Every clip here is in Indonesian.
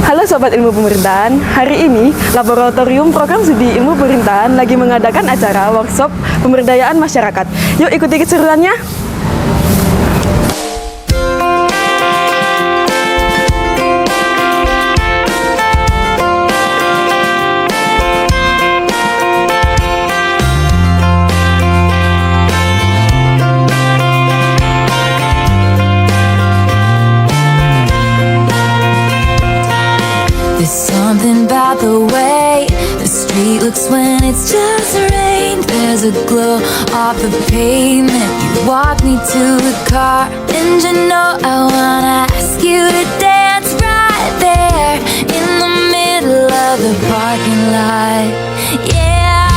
Halo Sobat Ilmu Pemerintahan, hari ini Laboratorium Program Studi Ilmu Pemerintahan lagi mengadakan acara workshop pemberdayaan masyarakat. Yuk ikuti keseruannya. There's something about the way the street looks when it's just rained. There's a glow off the pavement. You walk me to the car, and you know I wanna ask you to dance right there in the middle of the parking lot. Yeah.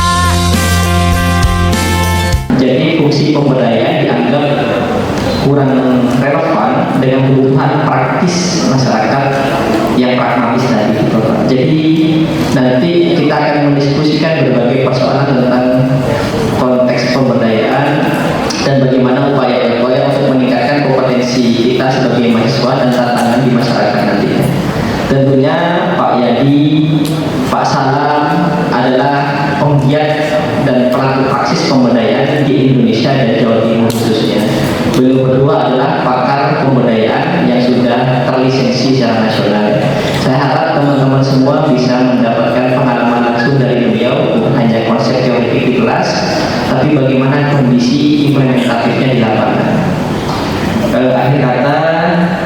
Jadi fungsi pemberdayaan dianggap kurang relevan dengan kebutuhan praktis masyarakat yang pragmatis tadi. Jadi nanti kita akan mendiskusikan berbagai persoalan tentang konteks pemberdayaan dan bagaimana upaya-upaya untuk meningkatkan kompetensi kita sebagai mahasiswa dan tantangan di masyarakat nanti. Tentunya Pak Yadi, Pak Salam adalah penggiat dan pelaku praksis pemberdayaan di Indonesia dan Jawa Timur khususnya. Beliau berdua adalah pakar pemberdayaan yang sudah terlisensi secara nasional. Saya harap teman-teman semua bisa mendapatkan pengalaman langsung dari beliau, bukan hanya konsep teoretik di kelas, tapi bagaimana kondisi implementatifnya di lapangan. Akhir kata,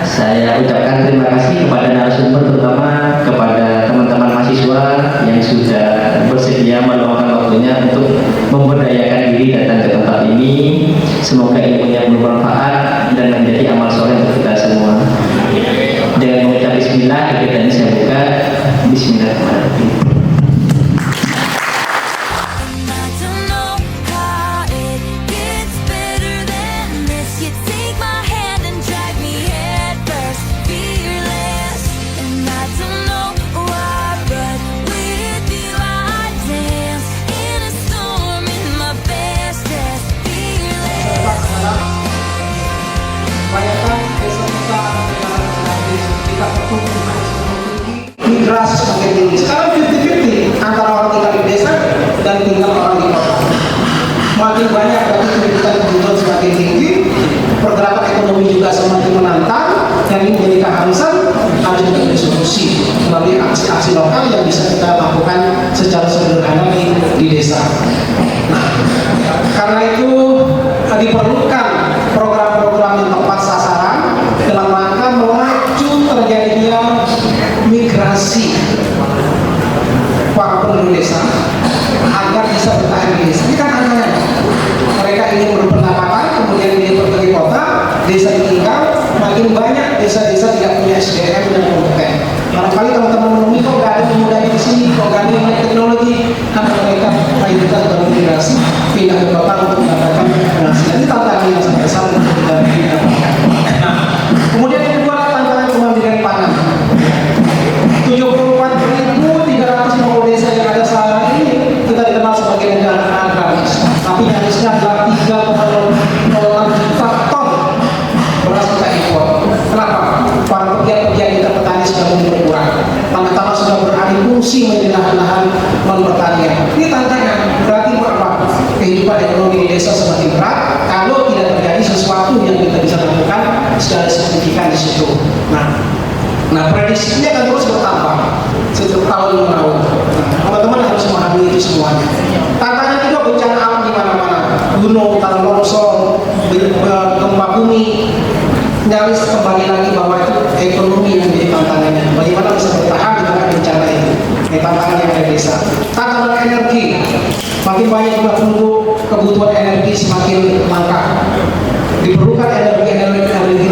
saya ucapkan terima kasih kepada narasumber, terutama kepada teman-teman mahasiswa yang sudah bersedia meluangkan waktunya untuk memberdayakan diri datang ke tempat ini. Semoga ilmunya bermanfaat dan menjadi amal soleh untuk kita semua. Dengan mengucap bismillah, kegiatan ini saya buka. Bismillahirrahmanirrahim. Migrasi semakin tinggi. Sekarang 50-50 antara orang tinggal di desa dan tinggal orang di kota. Makin banyak berarti pendidikan kebutuhan semakin tinggi, pergerakan ekonomi juga semakin menantang, dan ini menjadi keharusan harus juga disolusi melalui aksi-aksi lokal yang bisa kita lakukan secara sederhana di desa. Nah, karena itu diperlukan program-program yang tepat sasaran dalam rangka melaju terjadinya migrasi para penduduk desa agar bisa bertahan di desa. Ini kan aneh. Mereka ingin berpendapatan, kemudian ingin pergi kota, desa ditinggal, makin banyak desa-desa tidak punya SDM dan kompeten. Barangkali teman-teman menemui kok gak ada pemuda di sini, kok gak ada yang teknologi, karena mereka mayoritas bermigrasi pindah ke kota untuk mendapatkan penghasilan. Ini tantangan yang sangat besar untuk kita dapatkan. Nah, kemudian yang kedua tantangan kemandirian pangan. 74.350 desa yang ada saat ini kita dikenal sebagai negara agraris, tapi nyarisnya adalah 3,06 juta ton beras kita impor. Kenapa? Para pegiat-pegiat kita petani sudah mulai berkurang, tanah-tanah sudah beralih fungsi menjadi lahan-lahan non-pertanian. Ini tantangan, berarti apa? Kehidupan ekonomi di desa semakin berat kalau tidak terjadi sesuatu yang kita bisa lakukan secara signifikan di situ. Nah, prediksinya akan terus bertambah setiap tahun menahun. Teman-teman harus memahami itu semuanya. Tantangan juga bencana alam di mana-mana, gunung, tanah longsor, gempa bumi. Nyaris kembali lagi bahwa itu ekonomi yang menjadi tantangannya. Bagaimana bisa bertahan di tengah bencana itu? Ini tantangan yang ada di desa. Tantangan energi, makin banyak jumlah penduduk, kebutuhan energi semakin langka. Diperlukan energi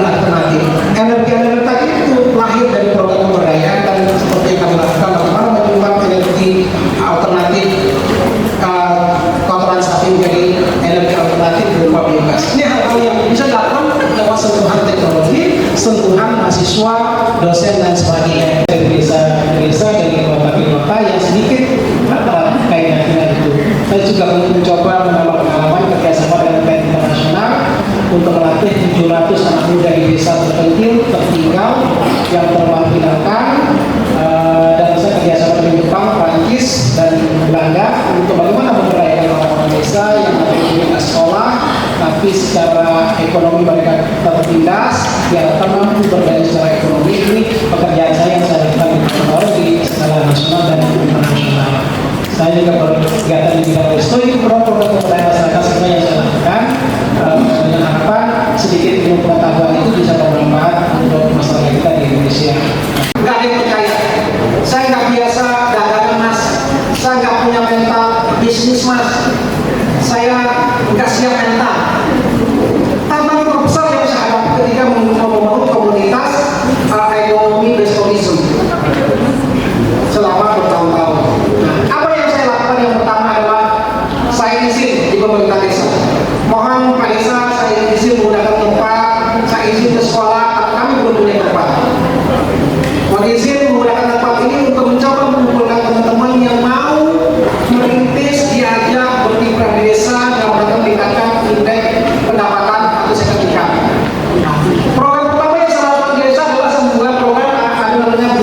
alternatif. Energi tadi itu lahir dari program pemberdayaan dan seperti yang kami lakukan bagaimana menyumbang energi alternatif kotoran sapi menjadi energi alternatif berupa biogas. Ini hal-hal yang bisa dilakukan lewat sentuhan teknologi, sentuhan mahasiswa, dosen dan sebagainya dari desa dari kota yang sedikit kaitannya dengan itu. Saya juga mencoba menambah pengalaman kerjasama dengan BEN internasional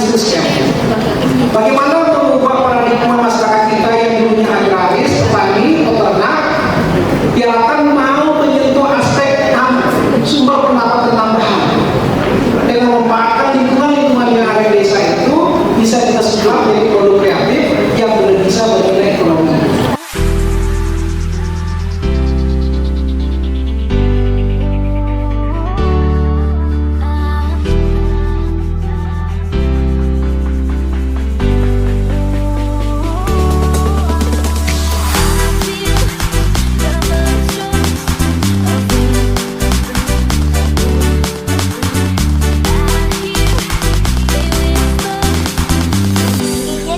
bisnisnya. Bagaimana mengubah paradigma masyarakat kita yang dulunya agraris, petani, peternak, diharapkan mau menyentuh aspek sumber pendapatan tambahan dengan memanfaatkan lingkungan yang ada di desa itu bisa kita sulap menjadi produk kreatif yang benar bisa bernilai ekonomi.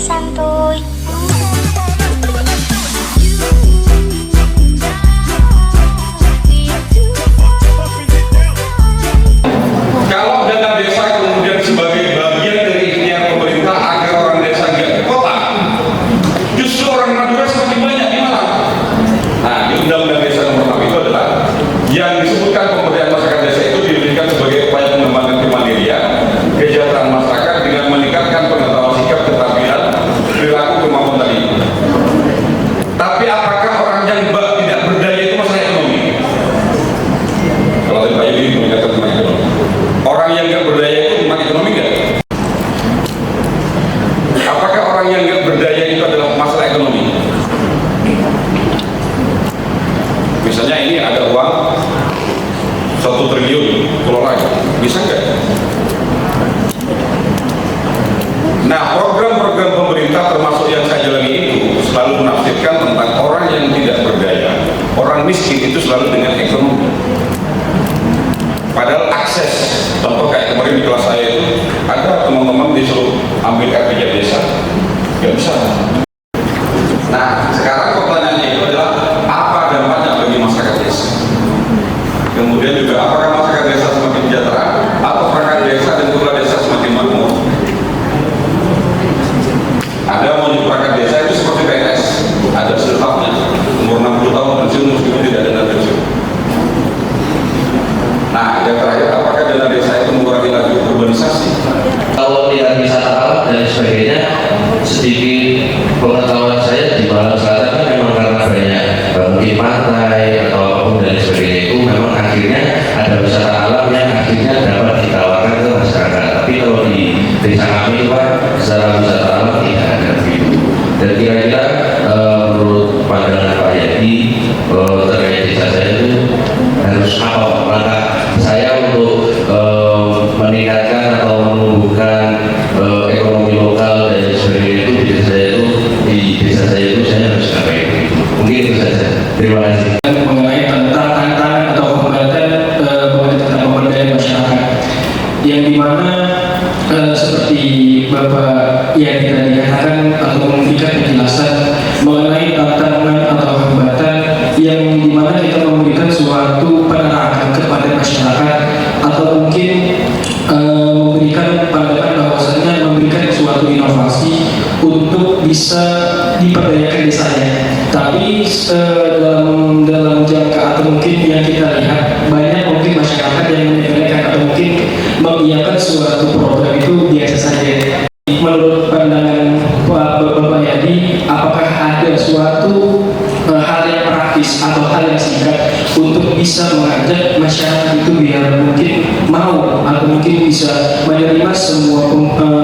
Santuy. Kalau dana desa kemudian sebagai bagian dari ikhtiar pemerintah agar orang desa nggak ke kota, justru orang Madura semakin banyak di Malang. Nah, di Undang-Undang Desa Nomor 6 itu adalah yang disebutkan pemberdayaan masyarakat desa itu diberikan sebagai upaya pengembangan kemandirian, kesejahteraan masyarakat dengan meningkatkan pengetahuan sikap, keterampilan, perilaku, kemampuan tadi. Tapi apakah orang yang tidak berdaya itu masalah ekonomi? Kalau tadi Pak Yudi meningkatkan tentang ekonomi. Orang yang nggak berdaya itu tentang ekonomi nggak? Apakah orang yang nggak berdaya itu adalah masalah ekonomi? Misalnya ini ada uang 1 triliun kelola, bisa nggak? Nah, program-program pemerintah termasuk yang saya jalani itu selalu menafsirkan tentang orang yang tidak berdaya, orang miskin itu selalu dengan ekonomi. Padahal akses, contoh kayak kemarin di kelas saya itu ada teman-teman disuruh ambil RPJ desa, nggak bisa. Nah, sekarang pertanyaannya itu adalah apa dampaknya bagi masyarakat desa? Kemudian juga apakah masyarakat desa semakin sejahtera atau perangkat desa dan kepala desa semakin makmur? Ada mau jadi perangkat desa itu seperti PNS, ada setahapnya, umur 60 tahun pensiun meskipun tidak ada dana pensiun. Nah, yang terakhir, apakah dana desa itu mengurangi laju urbanisasi? Kalau tidak wisata alam dan sebagainya, sedikit pengetahuan saya di Malang Selatan kan memang karena banyak mungkin pantai atau apapun dan sebagainya itu memang akhirnya ada wisata alam yang akhirnya dapat ditawarkan ke masyarakat. Tapi kalau di desa kami itu Pak, secara wisata alam tidak ada begitu. Dan kira-kira menurut pandangan Pak Yadi terkait desa saya itu harus apa langkah saya untuk meningkatkan atau menumbuhkan ekonomi lokal dan sebagainya itu di desa saya itu saya harus ngapain? Mungkin itu saja. Terima kasih. Mengenai tentang tantangan atau hambatan tentang pemberdayaan masyarakat, yang dimana seperti Bapak yang tidak dikatakan atau memberikan penjelasan mengenai tantangan atau hambatan yang dimana kita memberikan suatu penerangan kepada masyarakat atau mungkin memberikan pandangan bahwasanya memberikan suatu inovasi untuk bisa diperdayakan desanya. Tapi dalam jangka atau mungkin yang kita lihat banyak mungkin masyarakat yang menyepelekan atau mungkin mengiyakan suatu program itu biasa saja. Menurut pandangan Bapak Yadi, apakah ada suatu hal yang praktis atau hal yang singkat untuk bisa mengajak masyarakat itu biar mungkin mau atau mungkin bisa menerima semua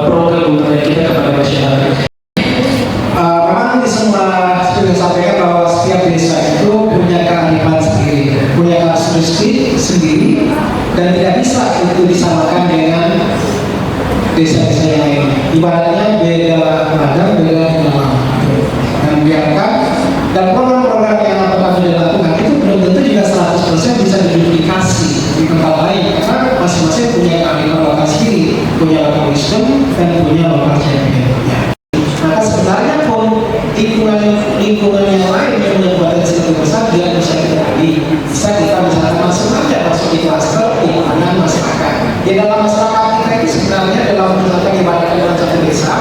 program pemberdayaan kita kepada masyarakat? Memang di semua sudah sampaikan bahwa setiap desa itu punya kearifan sendiri, punya karakteristik sendiri, dan tidak bisa itu disamakan dengan desa-desa yang lain. Ibaratnya beda ragam, beda nama. Dan biarkan dan program-program yang kami lakukan itu belum tentu juga 100% bisa diduplikasi di tempat lain karena masing-masing punya kearifan lokal sendiri, punya lokal wisdom dan punya lokal champion. Maka sebenarnya pun lingkungan yang lain yang membuat desa besar dia bisa kita gali, bisa kita misalkan masuk di klaster lingkungan masyarakat. Di dalam masyarakat kita itu sebenarnya dalam misalkan ibaratnya dalam satu desa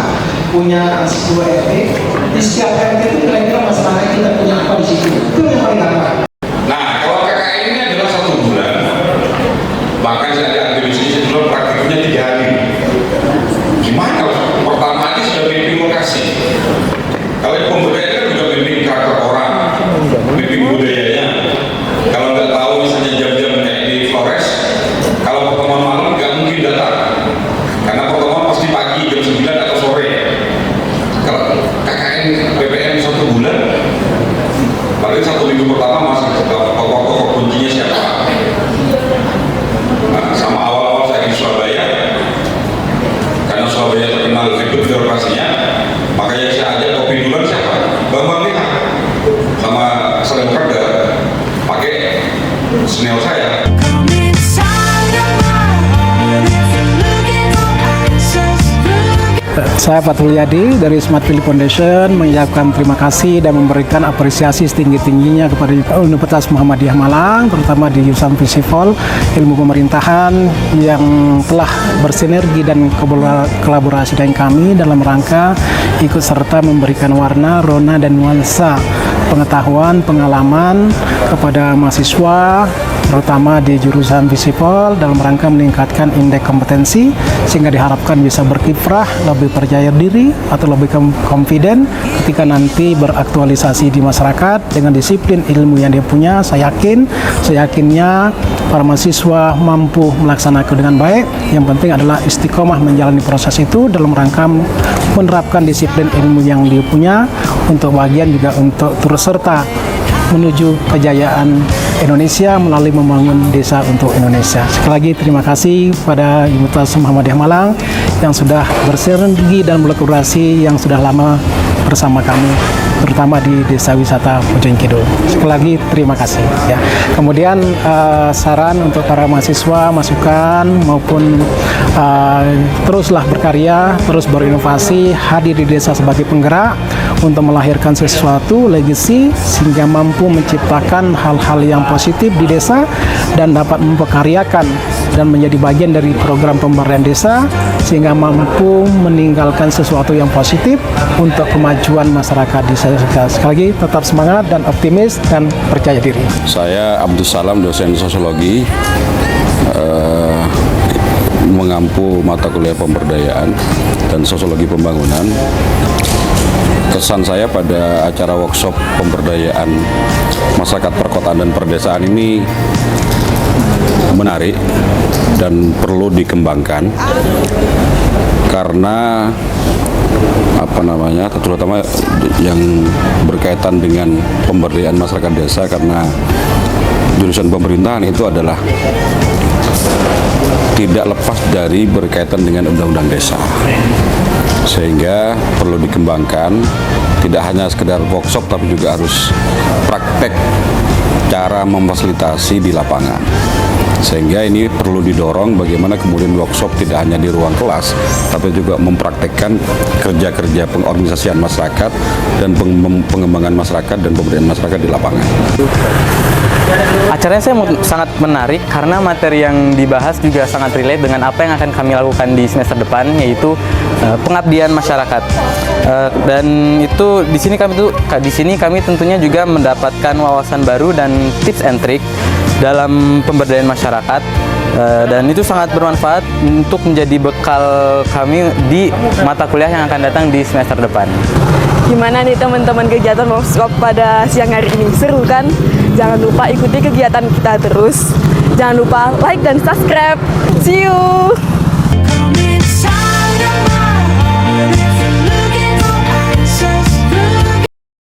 punya 10 RT, di setiap RT itu kira-kira masyarakat kita punya apa di situ, itu yang paling gampang. Nah, kalau KKN ini adalah 1 bulan, bahkan saya ada aktivitas itu praktiknya 3 hari. Gimana kalau observasinya. Makanya saya ajak kopi duluan siapa? Bambang Liha sama Salim Perda pakai senior saya. Come inside of my heart if you're looking for answers. Saya Fatul Yadi dari Smart Valley Foundation mengucapkan terima kasih dan memberikan apresiasi setinggi-tingginya kepada Universitas Muhammadiyah Malang, terutama di jurusan Visipol Ilmu Pemerintahan yang telah bersinergi dan kolaborasi dengan kami dalam rangka ikut serta memberikan warna, rona, dan nuansa pengetahuan, pengalaman kepada mahasiswa terutama di jurusan Visipol dalam rangka meningkatkan indeks kompetensi sehingga diharapkan bisa berkiprah, lebih percaya diri atau lebih confident ketika nanti beraktualisasi di masyarakat dengan disiplin ilmu yang dia punya. Saya yakinnya para mahasiswa mampu melaksanakan dengan baik. Yang penting adalah istiqomah menjalani proses itu dalam rangka menerapkan disiplin ilmu yang dia punya untuk bagian juga untuk turut serta menuju kejayaan Indonesia melalui membangun desa untuk Indonesia. Sekali lagi terima kasih pada Universitas Muhammadiyah Malang yang sudah bersinergi dan berkolaborasi yang sudah lama bersama kami, terutama di Desa Wisata Mojoing Kidul. Sekali lagi terima kasih. Ya. Kemudian saran untuk para mahasiswa, masukan maupun teruslah berkarya, terus berinovasi, hadir di desa sebagai penggerak untuk melahirkan sesuatu legacy sehingga mampu menciptakan hal-hal yang positif di desa dan dapat memperkaryakan dan menjadi bagian dari program pemberdayaan desa sehingga mampu meninggalkan sesuatu yang positif untuk kemajuan masyarakat di desa. Sekali lagi tetap semangat dan optimis dan percaya diri. Saya Abdul Salam, dosen sosiologi, mengampu mata kuliah pemberdayaan dan sosiologi pembangunan. Kesan saya pada acara workshop pemberdayaan masyarakat perkotaan dan perdesaan ini menarik dan perlu dikembangkan karena terutama yang berkaitan dengan pemberdayaan masyarakat desa, karena jurusan pemerintahan itu adalah tidak lepas dari berkaitan dengan undang-undang desa, sehingga perlu dikembangkan tidak hanya sekedar workshop tapi juga harus praktek cara memfasilitasi di lapangan, sehingga ini perlu didorong bagaimana kemudian workshop tidak hanya di ruang kelas tapi juga mempraktekkan kerja-kerja pengorganisasian masyarakat dan pengembangan masyarakat dan pemberdayaan masyarakat di lapangan. Acaranya saya sangat menarik karena materi yang dibahas juga sangat relate dengan apa yang akan kami lakukan di semester depan, yaitu pengabdian masyarakat. Dan itu di sini kami tentunya juga mendapatkan wawasan baru dan tips and trick dalam pemberdayaan masyarakat. Dan itu sangat bermanfaat untuk menjadi bekal kami di mata kuliah yang akan datang di semester depan. Gimana nih teman-teman kegiatan workshop pada siang hari ini? Seru kan? Jangan lupa ikuti kegiatan kita terus. Jangan lupa like dan subscribe. See you!